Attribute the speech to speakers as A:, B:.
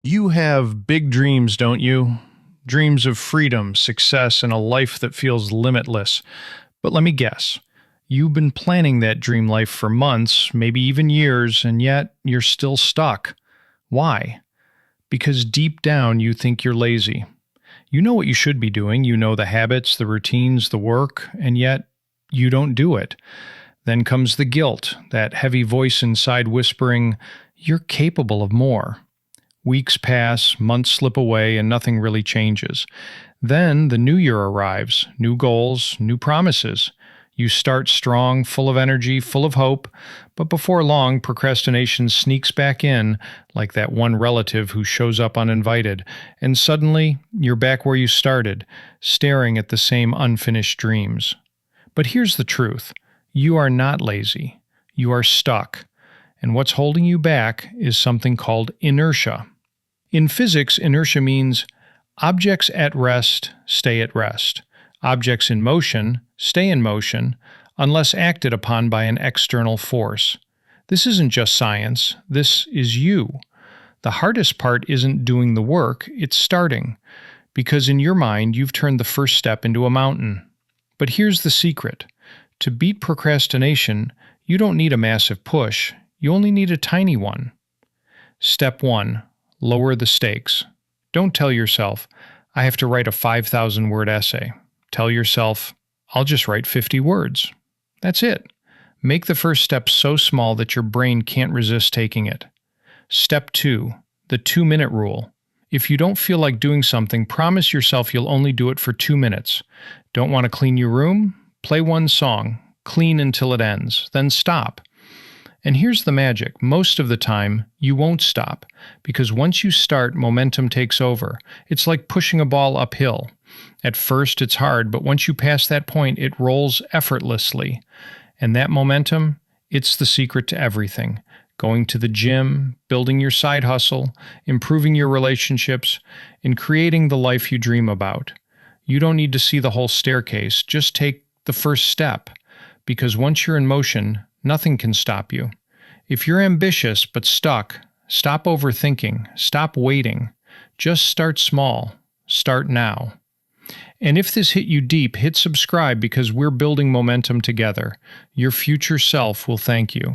A: You have big dreams, don't you? Dreams of freedom, success, and a life that feels limitless. But let me guess. You've been planning that dream life for months, maybe even years, and yet you're still stuck. Why? Because deep down you think you're lazy. You know what you should be doing, you know the habits, the routines, the work, and yet you don't do it. Then comes the guilt, that heavy voice inside whispering, "You're capable of more." Weeks pass, months slip away, and nothing really changes. Then the new year arrives, new goals, new promises. You start strong, full of energy, full of hope, but before long, procrastination sneaks back in, like that one relative who shows up uninvited, and suddenly you're back where you started, staring at the same unfinished dreams. But here's the truth. You are not lazy. You are stuck. And what's holding you back is something called inertia. In physics, inertia means objects at rest stay at rest. Objects in motion stay in motion unless acted upon by an external force. This isn't just science, this is you. The hardest part isn't doing the work, it's starting. Because in your mind, you've turned the first step into a mountain. But here's the secret. To beat procrastination, you don't need a massive push, you only need a tiny one. Step 1. Lower the stakes. Don't tell yourself, I have to write a 5,000-word essay. Tell yourself, I'll just write 50 words. That's it. Make the first step so small that your brain can't resist taking it. Step 2. The 2-minute rule. If you don't feel like doing something, promise yourself you'll only do it for 2 minutes. Don't want to clean your room? Play one song. Clean until it ends. Then stop. And here's the magic. Most of the time, you won't stop, because once you start, momentum takes over. It's like pushing a ball uphill. At first, it's hard, but once you pass that point, it rolls effortlessly. And that momentum, it's the secret to everything. Going to the gym, building your side hustle, improving your relationships, and creating the life you dream about. You don't need to see the whole staircase, just take the first step, because once you're in motion, nothing can stop you. If you're ambitious but stuck, stop overthinking, stop waiting. Just start small. Start now. And if this hit you deep, hit subscribe because we're building momentum together. Your future self will thank you.